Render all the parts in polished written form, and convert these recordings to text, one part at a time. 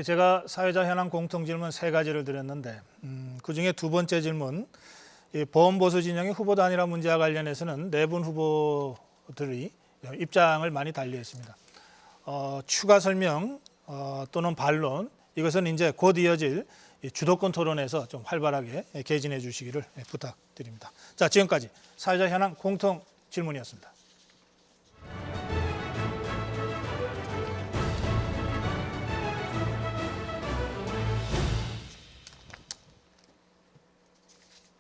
제가 사회자 현황 공통질문 3가지를 드렸는데 그중에 두 번째 질문, 보험보수 진영의 후보 단일화 문제와 관련해서는 4분 후보들이 입장을 많이 달리했습니다. 추가 설명 또는 반론, 이것은 이제 곧 이어질 주도권 토론에서 좀 활발하게 개진해 주시기를 부탁드립니다. 자, 지금까지 사회자 현황 공통 질문이었습니다.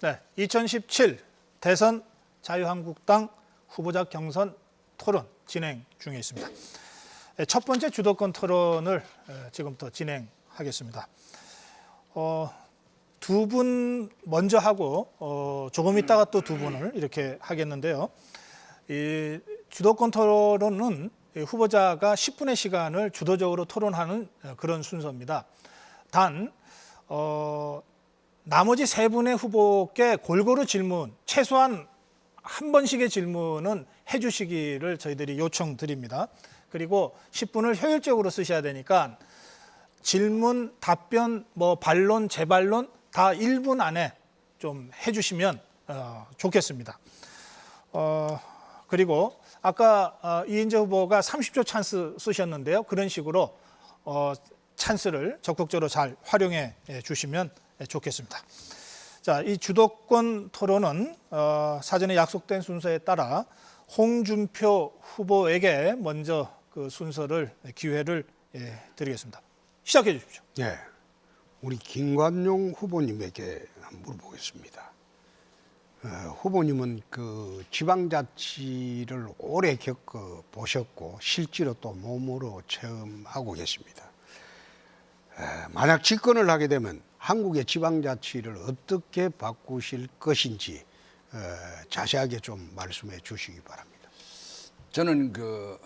네, 2017 대선 자유한국당 후보자 경선 토론 진행 중에 있습니다. 첫 번째 주도권 토론을 지금부터 진행하겠습니다. 두 분 먼저 하고 조금 있다가 또 두 분을 이렇게 하겠는데요. 이 주도권 토론은 후보자가 10분의 시간을 주도적으로 토론하는 그런 순서입니다. 단 나머지 3분의 후보께 골고루 질문, 최소한 한 번씩의 질문은 해주시기를 저희들이 요청드립니다. 그리고 10분을 효율적으로 쓰셔야 되니까 질문, 답변, 반론, 재반론 다 1분 안에 좀 해주시면 좋겠습니다. 그리고 아까 이인재 후보가 30초 찬스 쓰셨는데요. 그런 식으로 찬스를 적극적으로 잘 활용해 주시면 좋겠습니다. 자, 이 주도권 토론은 사전에 약속된 순서에 따라 홍준표 후보에게 먼저 그 순서를 기회를 드리겠습니다. 시작해 주십시오. 네, 우리 김관용 후보님에게 물어보겠습니다. 후보님은 그 지방자치를 오래 겪어 보셨고 실제로 또 몸으로 체험하고 계십니다. 만약 집권을 하게 되면 한국의 지방자치를 어떻게 바꾸실 것인지 자세하게 좀 말씀해 주시기 바랍니다. 저는 그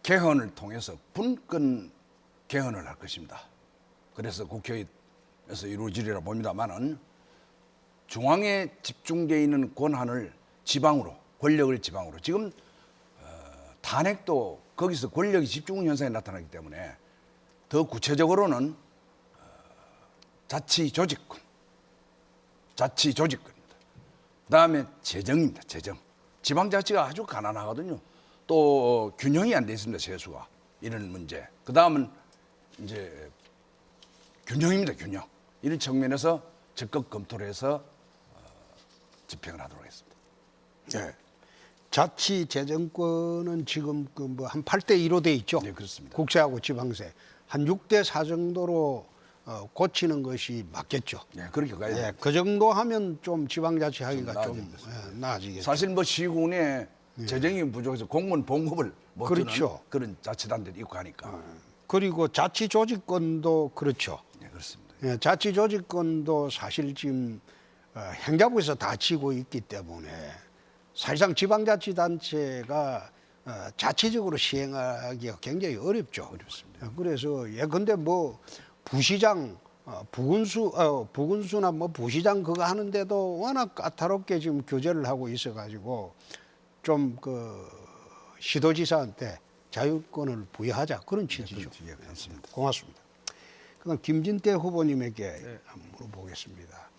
개헌을 통해서 분권 개헌을 할 것입니다. 그래서 국회에서 이루어지리라 봅니다만은 중앙에 집중되어 있는 권한을 지방으로, 권력을 지방으로. 지금 탄핵도 거기서 권력이 집중 현상이 나타나기 때문에 더 구체적으로는 자치조직권, 자치조직권입니다. 그다음에 재정입니다. 재정. 지방자치가 아주 가난하거든요. 또 균형이 안 돼 있습니다. 세수가. 이런 문제. 그다음은 이제 균형입니다. 균형. 이런 측면에서 적극 검토를 해서 집행을 하도록 하겠습니다. 네. 자치재정권은 지금 그 뭐 한 8대2로 돼 있죠. 네, 그렇습니다. 국세하고 지방세. 한 6대4 정도로 고치는 것이 맞겠죠. 네, 그렇게 가야 됩니다. 그 정도 하면 좀 지방자치 하기가 좀 나아지겠죠. 사실 뭐 시군에 재정이 부족해서 공무원 봉급을 못 그렇죠. 주는 그런 자치단들이 있고 하니까. 그리고 자치조직권도 그렇죠. 네, 그렇습니다. 예, 자치조직권도 사실 지금 행자부에서 다 치고 있기 때문에 사실상 지방자치단체가 자체적으로 시행하기가 굉장히 어렵죠. 어렵습니다. 그래서 예컨대 뭐 부시장, 부군수나 뭐 부시장 그거 하는데도 워낙 까다롭게 지금 규제를 하고 있어가지고 좀 그 시도지사한테 자유권을 부여하자 그런 취지죠. 네, 그렇습니다. 고맙습니다. 그럼 김진태 후보님에게 한번 물어보겠습니다.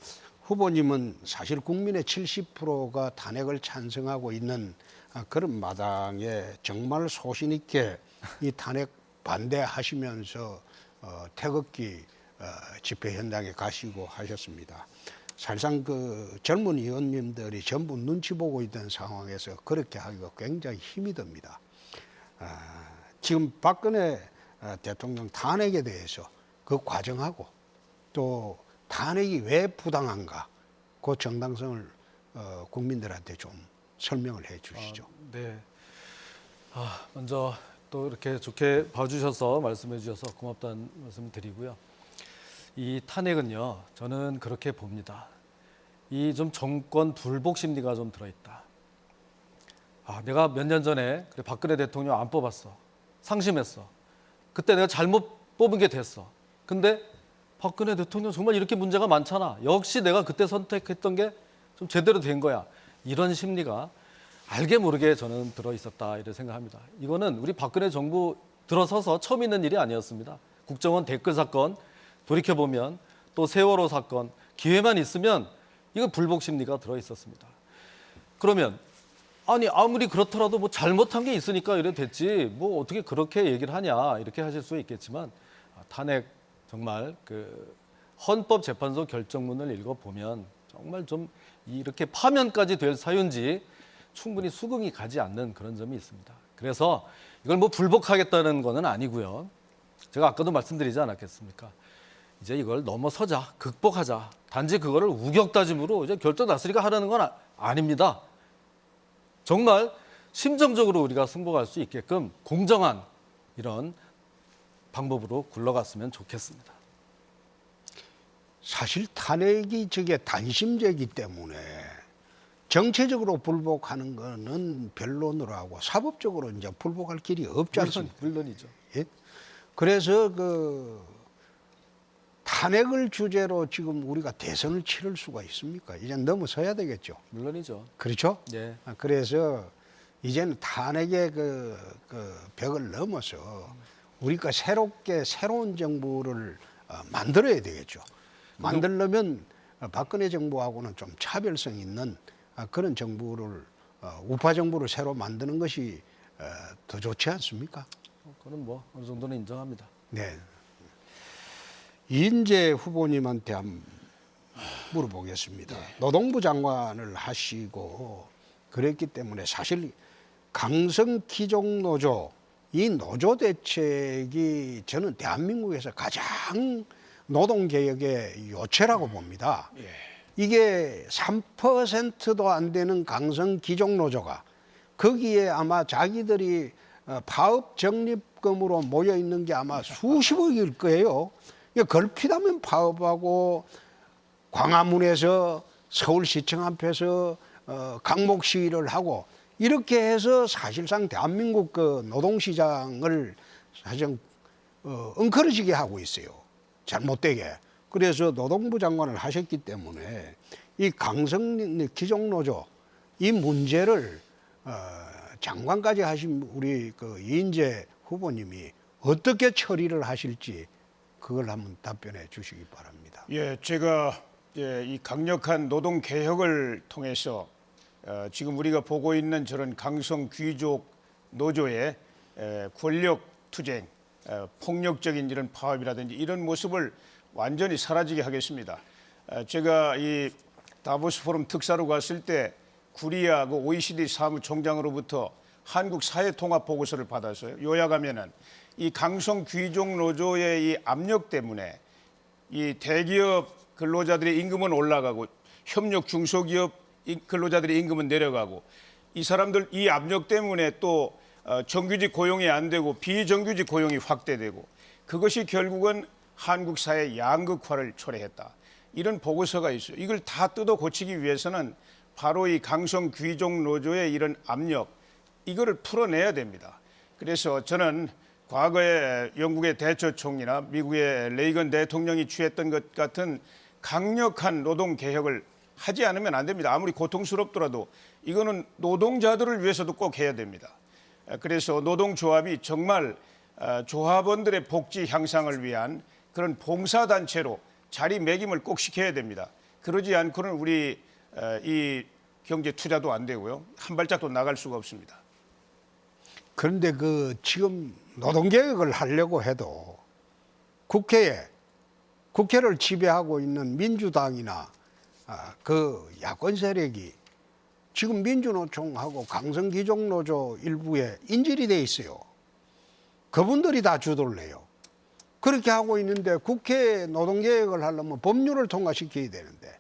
후보님은 사실 국민의 70%가 탄핵을 찬성하고 있는 그런 마당에 정말 소신 있게 이 탄핵 반대하시면서 태극기 집회 현장에 가시고 하셨습니다. 사실상 그 젊은 의원님들이 전부 눈치 보고 있던 상황에서 그렇게 하기가 굉장히 힘이 듭니다. 지금 박근혜 대통령 탄핵에 대해서 그 과정하고 또 탄핵이 왜 부당한가 그 정당성을 국민들한테 좀 설명을 해 주시죠. 네. 먼저 또 이렇게 좋게 봐주셔서 말씀해 주셔서 고맙다는 말씀 드리고요. 이 탄핵은요, 저는 그렇게 봅니다. 이 좀 정권 불복 심리가 좀 들어있다. 내가 몇 년 전에 그래 박근혜 대통령 안 뽑았어. 상심했어. 그때 내가 잘못 뽑은 게 됐어. 근데 박근혜 대통령 정말 이렇게 문제가 많잖아. 역시 내가 그때 선택했던 게 좀 제대로 된 거야. 이런 심리가 알게 모르게 저는 들어 있었다 이렇게 생각합니다. 이거는 우리 박근혜 정부 들어서서 처음 있는 일이 아니었습니다. 국정원 댓글 사건 돌이켜 보면 또 세월호 사건 기회만 있으면 이거 불복 심리가 들어 있었습니다. 그러면 아니 아무리 그렇더라도 뭐 잘못한 게 있으니까 이래 됐지 뭐 어떻게 그렇게 얘기를 하냐 이렇게 하실 수 있겠지만 탄핵 정말 그 헌법재판소 결정문을 읽어보면 정말 좀 이렇게 파면까지 될 사유인지 충분히 수긍이 가지 않는 그런 점이 있습니다. 그래서 이걸 뭐 불복하겠다는 거는 아니고요. 제가 아까도 말씀드리지 않았겠습니까? 이제 이걸 넘어서자, 극복하자. 단지 그거를 우격다짐으로 이제 결정 났으니까 하라는 건 아닙니다. 정말 심정적으로 우리가 승복할 수 있게끔 공정한 이런 방법으로 굴러갔으면 좋겠습니다. 사실 탄핵이 저게 단심제이기 때문에 정체적으로 불복하는 거는 변론으로 하고 사법적으로 이제 불복할 길이 없지 않습니까? 물론이죠. 예? 그래서 그 탄핵을 주제로 지금 우리가 대선을 치를 수가 있습니까? 이제 넘어서야 되겠죠. 물론이죠. 그렇죠? 예. 그래서 이제는 탄핵의 그 벽을 넘어서 우리가 새로운 정부를 만들어야 되겠죠. 만들려면 박근혜 정부하고는 좀 차별성 있는 그런 정부를 우파 정부를 새로 만드는 것이 더 좋지 않습니까? 그거는 뭐 어느 정도는 인정합니다. 네. 이인재 후보님한테 한번 물어보겠습니다. 노동부 장관을 하시고 그랬기 때문에 사실 강성 귀족 노조 이 노조 대책이 저는 대한민국에서 가장 노동개혁의 요체라고 봅니다. 이게 3%도 안 되는 강성 귀족 노조가 거기에 아마 자기들이 파업 적립금으로 모여 있는 게 아마 수십억일 거예요. 걸핏하면 파업하고 광화문에서 서울시청 앞에서 강목 시위를 하고 이렇게 해서 사실상 대한민국 그 노동시장을 사실 엉클어지게 하고 있어요. 잘못되게. 그래서 노동부 장관을 하셨기 때문에 이 강성 귀족노조 이 문제를 장관까지 하신 우리 그 이인재 후보님이 어떻게 처리를 하실지 그걸 한번 답변해 주시기 바랍니다. 예, 제가 이 강력한 노동 개혁을 통해서 지금 우리가 보고 있는 저런 강성 귀족 노조의 권력 투쟁, 폭력적인 이런 파업이라든지 이런 모습을 완전히 사라지게 하겠습니다. 제가 이 다보스 포럼 특사로 갔을 때 구리아 그 OECD 사무총장으로부터 한국 사회 통합 보고서를 받았어요. 요약하면은 이 강성 귀족 노조의 이 압력 때문에 이 대기업 근로자들의 임금은 올라가고 협력 중소기업 근로자들의 임금은 내려가고 이 사람들 이 압력 때문에 또 정규직 고용이 안 되고 비정규직 고용이 확대되고 그것이 결국은 한국 사회 양극화를 초래했다. 이런 보고서가 있어요. 이걸 다 뜯어 고치기 위해서는 바로 이 강성 귀족 노조의 이런 압력 이거를 풀어내야 됩니다. 그래서 저는 과거에 영국의 대처 총리나 미국의 레이건 대통령이 취했던 것 같은 강력한 노동 개혁을 하지 않으면 안 됩니다. 아무리 고통스럽더라도 이거는 노동자들을 위해서도 꼭 해야 됩니다. 그래서 노동조합이 정말 조합원들의 복지 향상을 위한 그런 봉사단체로 자리매김을 꼭 시켜야 됩니다. 그러지 않고는 우리 이 경제 투자도 안 되고요. 한 발짝도 나갈 수가 없습니다. 그런데 그 지금 노동개혁을 하려고 해도 국회를 지배하고 있는 민주당이나 그 야권 세력이 지금 민주노총하고 강성귀족노조 일부에 인질이 돼 있어요. 그분들이 다 주도를 해요. 그렇게 하고 있는데 국회에 노동개혁을 하려면 법률을 통과시켜야 되는데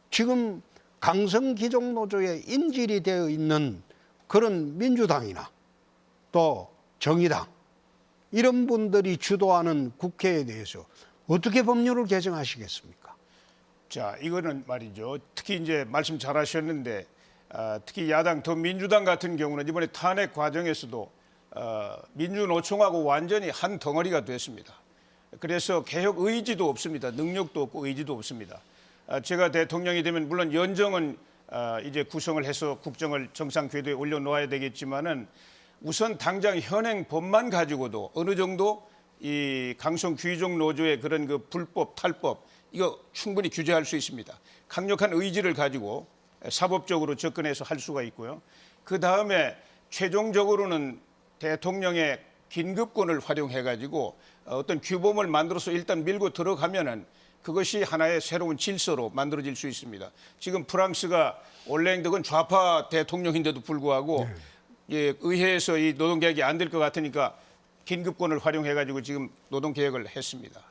지금 강성귀족노조에 인질이 되어 있는 그런 민주당이나 또 정의당 이런 분들이 주도하는 국회에 대해서 어떻게 법률을 개정하시겠습니까? 자, 이거는 말이죠. 특히 이제 말씀 잘하셨는데 특히 야당 더민주당 같은 경우는 이번에 탄핵 과정에서도 민주노총하고 완전히 한 덩어리가 됐습니다. 그래서 개혁 의지도 없습니다. 능력도 없고 의지도 없습니다. 제가 대통령이 되면 물론 연정은 이제 구성을 해서 국정을 정상 궤도에 올려놓아야 되겠지만은 우선 당장 현행 법만 가지고도 어느 정도 이 강성 귀족 노조의 그런 그 불법 탈법 이거 충분히 규제할 수 있습니다. 강력한 의지를 가지고 사법적으로 접근해서 할 수가 있고요. 그 다음에 최종적으로는 대통령의 긴급권을 활용해 가지고 어떤 규범을 만들어서 일단 밀고 들어가면은 그것이 하나의 새로운 질서로 만들어질 수 있습니다. 지금 프랑스가 올랭드 건 좌파 대통령인데도 불구하고 예, 의회에서 이 노동개혁이 안 될 것 같으니까 긴급권을 활용해 가지고 지금 노동개혁을 했습니다.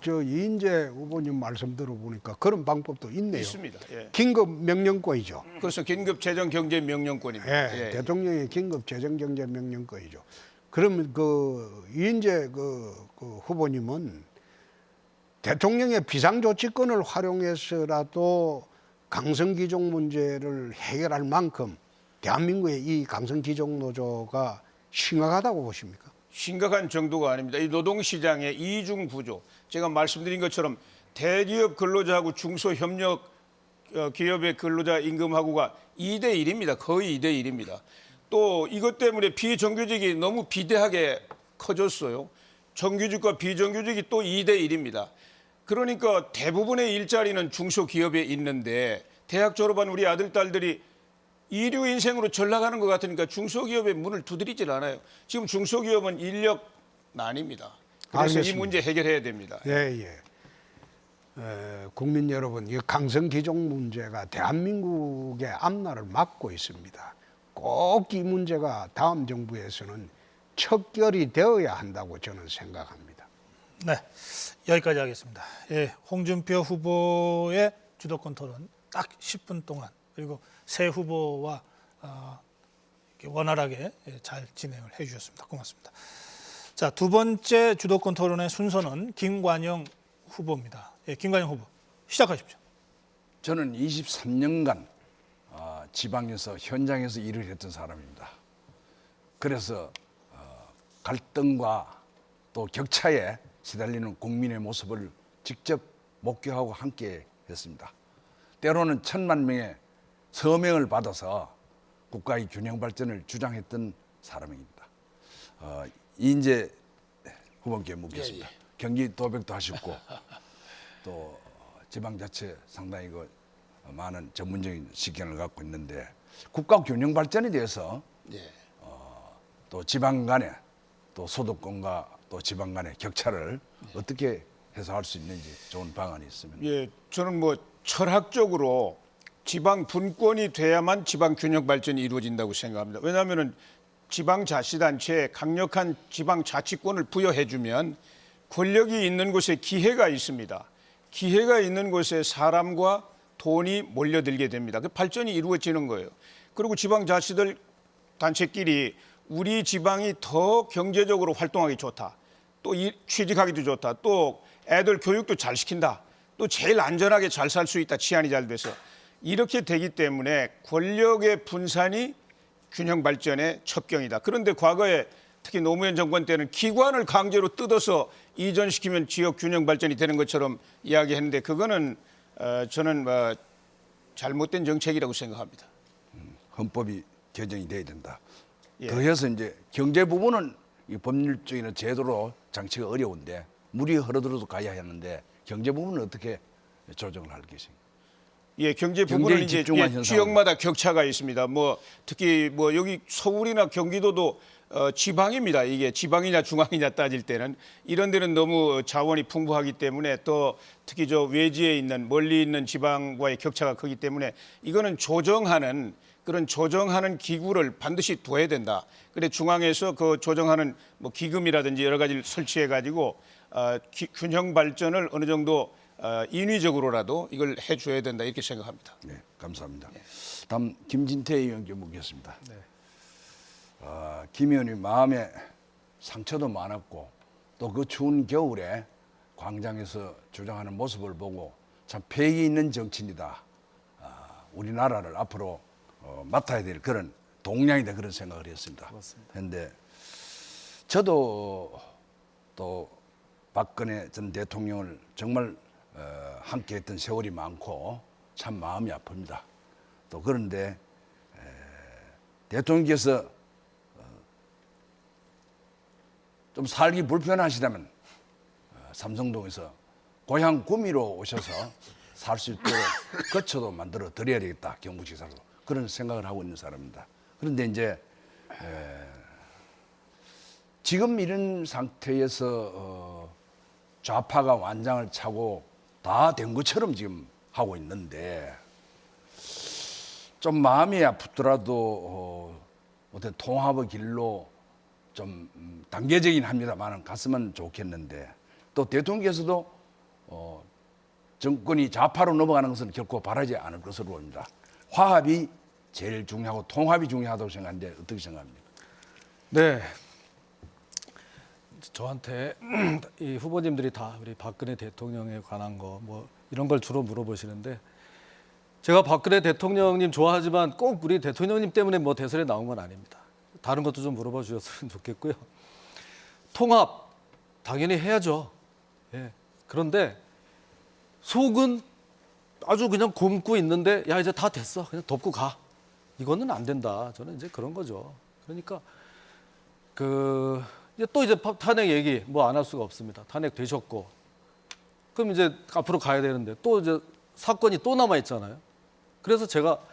저 이인재 후보님 말씀 들어보니까 그런 방법도 있네요. 있습니다. 예. 긴급 명령권이죠. 그래서 긴급 재정 경제 명령권입니다. 예, 대통령의 긴급 재정 경제 명령권이죠. 그러면 그 이인재 그 후보님은 대통령의 비상조치권을 활용해서라도 강성귀족 문제를 해결할 만큼 대한민국의 이 강성귀족 노조가 심각하다고 보십니까? 심각한 정도가 아닙니다. 이 노동시장의 이중 구조, 제가 말씀드린 것처럼 대기업 근로자하고 중소협력 기업의 근로자 임금하고가 2대 1입니다. 거의 2대 1입니다. 또 이것 때문에 비정규직이 너무 비대하게 커졌어요. 정규직과 비정규직이 또 2대 1입니다. 그러니까 대부분의 일자리는 중소기업에 있는데 대학 졸업한 우리 아들, 딸들이 이류 인생으로 전락하는 것 같으니까 중소기업의 문을 두드리질 않아요. 지금 중소기업은 인력난입니다. 그래서 알겠습니다. 이 문제 해결해야 됩니다. 예. 국민 여러분, 이 강성귀족 문제가 대한민국의 앞날을 막고 있습니다. 꼭 이 문제가 다음 정부에서는 척결이 되어야 한다고 저는 생각합니다. 네, 여기까지 하겠습니다. 예, 홍준표 후보의 주도권 토론 딱 10분 동안 그리고 새 후보와 이렇게 원활하게 잘 진행을 해주셨습니다. 고맙습니다. 자, 두 번째 주도권 토론의 순서는 김관영 후보입니다. 예, 김관영 후보 시작하십시오. 저는 23년간 지방에서 현장에서 일을 했던 사람입니다. 그래서 갈등과 또 격차에 시달리는 국민의 모습을 직접 목격하고 함께 했습니다. 때로는 1,000만 명의 서명을 받아서 국가의 균형 발전을 주장했던 사람입니다. 이인재 후보께 묻겠습니다. 경기 도백도 하셨고 또 지방자치 상당히 많은 전문적인 식견을 갖고 있는데 국가 균형 발전에 대해서 또 지방 간의 또 소득권과 또 지방 간의 격차를 어떻게 해소할 수 있는지 좋은 방안이 있으면. 예, 저는 뭐 철학적으로 지방 분권이 돼야만 지방 균형 발전이 이루어진다고 생각합니다. 왜냐하면은 지방자치단체에 강력한 지방자치권을 부여해주면 권력이 있는 곳에 기회가 있습니다. 기회가 있는 곳에 사람과 돈이 몰려들게 됩니다. 그 발전이 이루어지는 거예요. 그리고 지방자치들 단체끼리 우리 지방이 더 경제적으로 활동하기 좋다. 또 취직하기도 좋다. 또 애들 교육도 잘 시킨다. 또 제일 안전하게 잘 살 수 있다. 치안이 잘 돼서. 이렇게 되기 때문에 권력의 분산이 균형 발전의 첩경이다. 그런데 과거에 특히 노무현 정권 때는 기관을 강제로 뜯어서 이전시키면 지역 균형 발전이 되는 것처럼 이야기했는데 그거는 저는 잘못된 정책이라고 생각합니다. 헌법이 개정이 돼야 된다. 예. 더해서 이제 경제 부분은 이 법률적인 제도로 장치가 어려운데 물이 흐르들어도 가야 하는데 경제 부분은 어떻게 조정을 할 것인가? 예, 경제 부분은 이제 지역마다 격차가 있습니다. 특히 여기 서울이나 경기도도 지방입니다. 이게 지방이냐 중앙이냐 따질 때는 이런 데는 너무 자원이 풍부하기 때문에 또 특히 저 외지에 있는 멀리 있는 지방과의 격차가 크기 때문에 이거는 조정하는 기구를 반드시 둬야 된다. 그래 중앙에서 그 조정하는 기금이라든지 여러 가지를 설치해 가지고 균형 발전을 어느 정도 인위적으로라도 이걸 해줘야 된다 이렇게 생각합니다. 네, 감사합니다. 다음 김진태 의원께 묻겠습니다. 네. 김 의원이 마음에 상처도 많았고 또 그 추운 겨울에 광장에서 주장하는 모습을 보고 참 패기 있는 정치인이다. 우리나라를 앞으로 맡아야 될 그런 동량이다 그런 생각을 했습니다. 그런데 저도 또 박근혜 전 대통령을 정말 함께했던 세월이 많고 참 마음이 아픕니다. 또 그런데 대통령께서 좀 살기 불편하시다면 삼성동에서 고향 구미로 오셔서 살 수 있도록 거처도 만들어 드려야 되겠다. 경북지사로 그런 생각을 하고 있는 사람입니다. 그런데 이제 지금 이런 상태에서 좌파가 완장을 차고 다 된 것처럼 지금 하고 있는데 좀 마음이 아프더라도 어떤 통합의 길로 좀 단계적인 합니다만 갔으면 좋겠는데 또 대통령께서도 정권이 좌파로 넘어가는 것은 결코 바라지 않을 것으로 봅니다. 화합이 제일 중요하고 통합이 중요하다고 생각하는데 어떻게 생각합니까? 네. 저한테 이 후보님들이 다 우리 박근혜 대통령에 관한 거 뭐 이런 걸 주로 물어보시는데 제가 박근혜 대통령님 좋아하지만 꼭 우리 대통령님 때문에 뭐 대선에 나온 건 아닙니다. 다른 것도 좀 물어봐 주셨으면 좋겠고요. 통합 당연히 해야죠. 예. 그런데 속은 아주 그냥 굼고 있는데 야 이제 다 됐어 그냥 덮고 가 이거는 안 된다. 저는 이제 그런 거죠. 그러니까 이제 또 이제 탄핵 얘기 뭐 안 할 수가 없습니다. 탄핵 되셨고 그럼 이제 앞으로 가야 되는데 또 이제 사건이 또 남아 있잖아요. 그래서 제가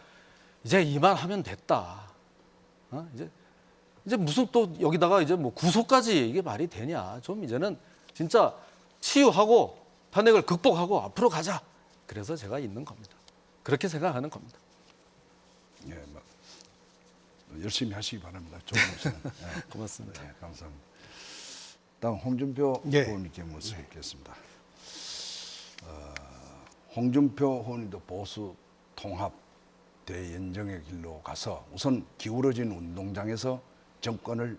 이제 이만하면 됐다. 이제 무슨 또 여기다가 이제 뭐 구속까지 이게 말이 되냐. 좀 이제는 진짜 치유하고 탄핵을 극복하고 앞으로 가자. 그래서 제가 있는 겁니다. 그렇게 생각하는 겁니다. 예, 뭐 열심히 하시기 바랍니다. 좋은 시간. 예. 고맙습니다. 네, 감사합니다. 다음 홍준표 예. 후보님께 모시겠습니다. 홍준표 후보님도 보수 통합 대연정의 길로 가서 우선 기울어진 운동장에서 정권을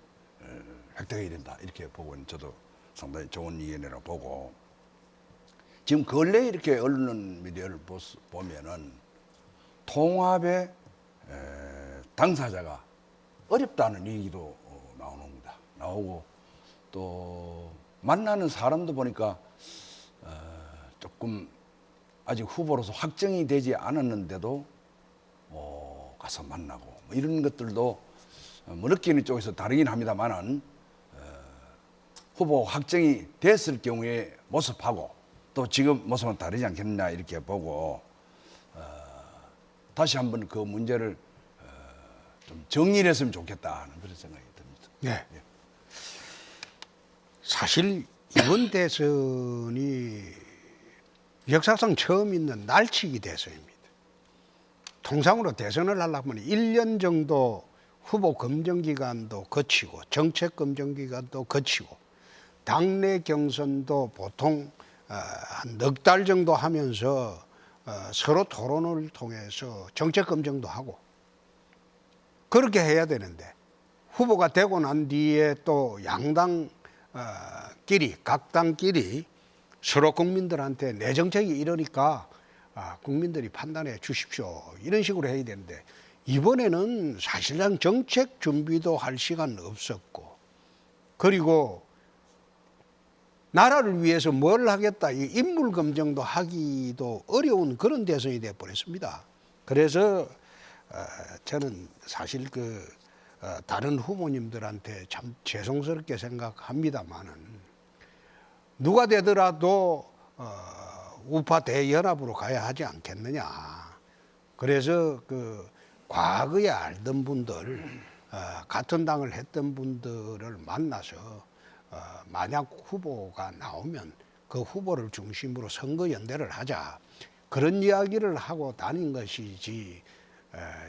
획득해야 된다 이렇게 보고 있는 저도 상당히 좋은 의견이라고 보고 지금 근래 이렇게 언론 미디어를 보면은 통합의 당사자가 어렵다는 얘기도 나옵니다. 나오고 또 만나는 사람도 보니까 조금 아직 후보로서 확정이 되지 않았는데도 가서 만나고 뭐 이런 것들도 뭐 느끼는 쪽에서 다르긴 합니다만은 후보 확정이 됐을 경우에 모습하고 또 지금 모습은 다르지 않겠느냐 이렇게 보고 다시 한번 그 문제를 좀 정리를 했으면 좋겠다는 그런 생각이 듭니다. 네. 사실 이번 대선이 역사상 처음 있는 날치기 대선입니다. 통상으로 대선을 하려면 1년 정도 후보 검증 기간도 거치고 정책 검증 기간도 거치고 당내 경선도 보통 한 넉 달 정도 하면서 서로 토론을 통해서 정책 검증도 하고 그렇게 해야 되는데 후보가 되고 난 뒤에 또 양당 각 당끼리 서로 국민들한테 내 정책이 이러니까 국민들이 판단해 주십시오. 이런 식으로 해야 되는데 이번에는 사실상 정책 준비도 할 시간 없었고 그리고 나라를 위해서 뭘 하겠다 이 인물 검증도 하기도 어려운 그런 대선이 되어 버렸습니다. 그래서 저는 사실 다른 후보님들한테 참 죄송스럽게 생각합니다만은 누가 되더라도 우파 대연합으로 가야 하지 않겠느냐. 그래서 과거에 알던 분들, 같은 당을 했던 분들을 만나서 만약 후보가 나오면 그 후보를 중심으로 선거 연대를 하자. 그런 이야기를 하고 다닌 것이지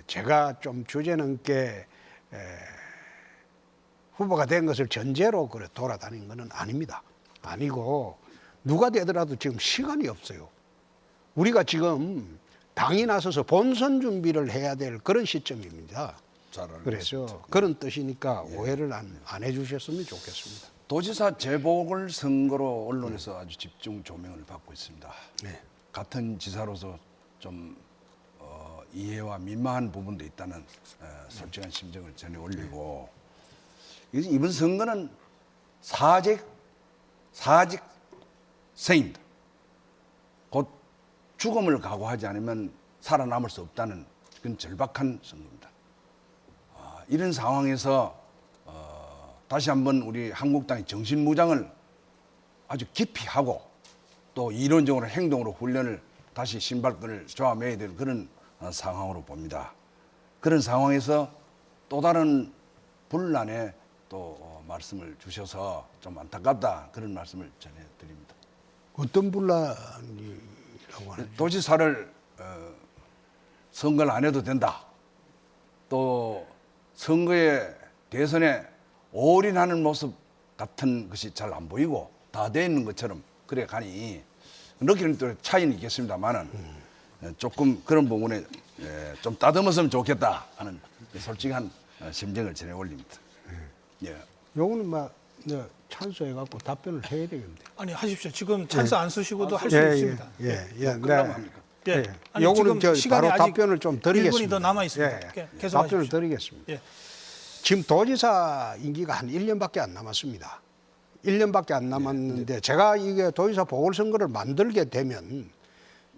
제가 좀 주제넘게 후보가 된 것을 전제로 돌아다닌 것은 아닙니다. 아니고 누가 되더라도 지금 시간이 없어요. 우리가 지금 당이 나서서 본선 준비를 해야 될 그런 시점입니다. 그래서 그런 뜻이니까 오해를 안 해주셨으면 좋겠습니다. 도지사 재보궐 선거로 언론에서 아주 집중 조명을 받고 있습니다. 네. 같은 지사로서 좀 이해와 민망한 부분도 있다는 솔직한 심정을 전해 올리고 이번 선거는 사직생입니다. 곧 죽음을 각오하지 않으면 살아남을 수 없다는 그런 절박한 선거입니다. 이런 상황에서 다시 한번 우리 한국당의 정신무장을 아주 깊이 하고 또 이론적으로 행동으로 훈련을 다시 신발끈을 조아매야 되는 그런 상황으로 봅니다. 그런 상황에서 또 다른 분란에 또 말씀을 주셔서 좀 안타깝다 그런 말씀을 전해드립니다. 어떤 분란이라고 하는 도지사를 선거를 안 해도 된다. 또 선거에 대선에 올인하는 모습 같은 것이 잘 안 보이고 다 돼 있는 것처럼 그래 가니 느끼는 또 차이는 있겠습니다만은 조금 그런 부분에 좀 따듬었으면 좋겠다 하는 솔직한 심정을 전해 올립니다. 예. 요거는 막 찬스해 갖고 답변을 해야 되겠는데. 아니 하십시오. 지금 찬스 안 쓰시고도 할 수 있습니다. 끝나면 합니까? 예. 아니, 요거는 지금 저 시간이 바로 아직 답변을 좀 드리겠습니다. 1분이 더 남아 있습니다. 예. 계속 답변을 하십시오. 드리겠습니다. 예. 지금 도지사 임기가 한 1년밖에 안 남았습니다. 1년밖에 안 남았는데 제가 이게 도지사 보궐선거를 만들게 되면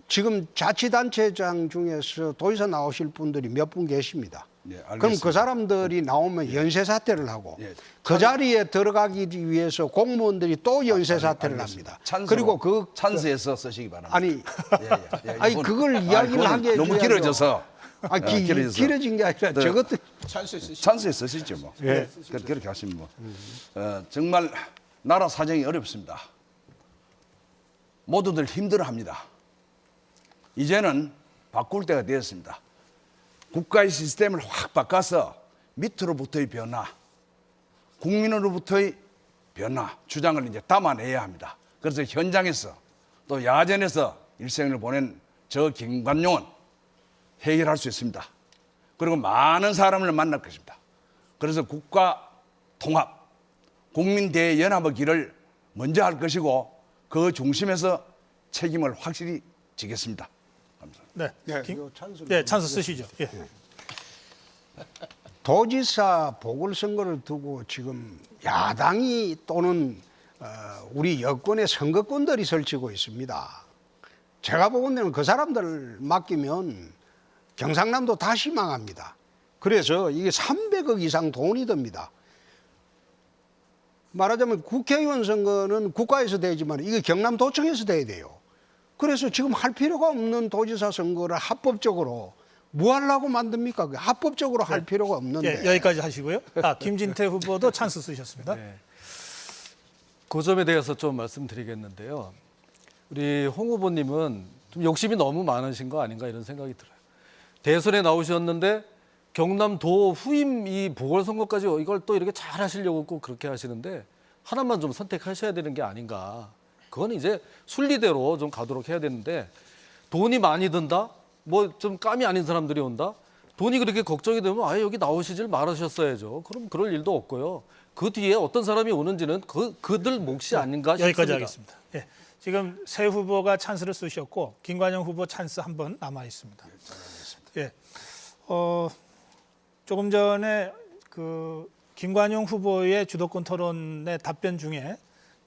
지금 자치단체장 중에서 도지사 나오실 분들이 몇 분 계십니다. 네, 그럼 알겠습니다. 그 사람들이 나오면 연쇄 사퇴를 하고 예. 그 자리에 들어가기 위해서 공무원들이 또 연쇄 사퇴를 합니다. 그리고 그 찬스에서 쓰시기 바랍니다. 아니 아니 이건- 그걸 이야기를 그건 하게 너무 해줘야죠. 길어져서 길어져서. 길어진 게 아니라 네. 저것도 찬스에 쓰시죠 뭐. 예. 그렇게 하시면 뭐 정말 나라 사정이 어렵습니다. 모두들 힘들어합니다. 이제는 바꿀 때가 되었습니다. 국가의 시스템을 확 바꿔서 밑으로부터의 변화, 국민으로부터의 변화, 주장을 이제 담아내야 합니다. 그래서 현장에서 또 야전에서 일생을 보낸 저 김관용은 해결할 수 있습니다. 그리고 많은 사람을 만날 것입니다. 그래서 국가 통합, 국민 대연합의 길을 먼저 할 것이고 그 중심에서 책임을 확실히 지겠습니다. 감사합니다. 네. 요 찬스를 예, 찬스 쓰시죠. 예. 도지사 보궐선거를 두고 지금 야당이 또는 우리 여권의 선거꾼들이 설치고 있습니다. 제가 보건대는 그 사람들 맡기면 경상남도 다시 망합니다. 그래서 이게 300억 이상 돈이 듭니다. 말하자면 국회의원 선거는 국가에서 되지만 이게 경남도청에서 돼야 돼요. 그래서 지금 할 필요가 없는 도지사 선거를 합법적으로 뭐 하려고 만듭니까? 합법적으로 할 필요가 없는데. 예, 여기까지 하시고요. 김진태 후보도 찬스 쓰셨습니다. 네. 그 점에 대해서 좀 말씀드리겠는데요. 우리 홍 후보님은 좀 욕심이 너무 많으신 거 아닌가 이런 생각이 들어요. 대선에 나오셨는데 경남도 후임 이 보궐선거까지 이걸 또 이렇게 잘 하시려고 꼭 그렇게 하시는데 하나만 좀 선택하셔야 되는 게 아닌가. 그건 이제 순리대로 좀 가도록 해야 되는데 돈이 많이 든다? 뭐 좀 감이 아닌 사람들이 온다? 돈이 그렇게 걱정이 되면 아예 여기 나오시질 말으셨어야죠. 그럼 그럴 일도 없고요. 그 뒤에 어떤 사람이 오는지는 그들 몫이 아닌가 싶습니다. 여기까지 하겠습니다. 예. 지금 새 후보가 찬스를 쓰셨고 김관영 후보 찬스 한 번 남아 있습니다. 예. 조금 전에 그 김관영 후보의 주도권 토론의 답변 중에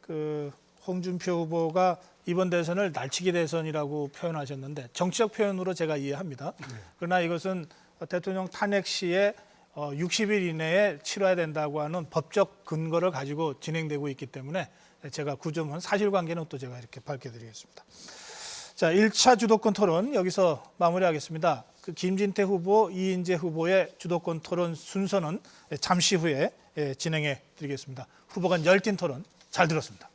그 홍준표 후보가 이번 대선을 날치기 대선이라고 표현하셨는데 정치적 표현으로 제가 이해합니다. 그러나 이것은 대통령 탄핵 시에 60일 이내에 치러야 된다고 하는 법적 근거를 가지고 진행되고 있기 때문에 제가 그 점은 사실관계는 또 제가 이렇게 밝혀드리겠습니다. 자, 1차 주도권 토론 여기서 마무리하겠습니다. 그 김진태 후보, 이인재 후보의 주도권 토론 순서는 잠시 후에 진행해 드리겠습니다. 후보 간 열띤 토론 잘 들었습니다.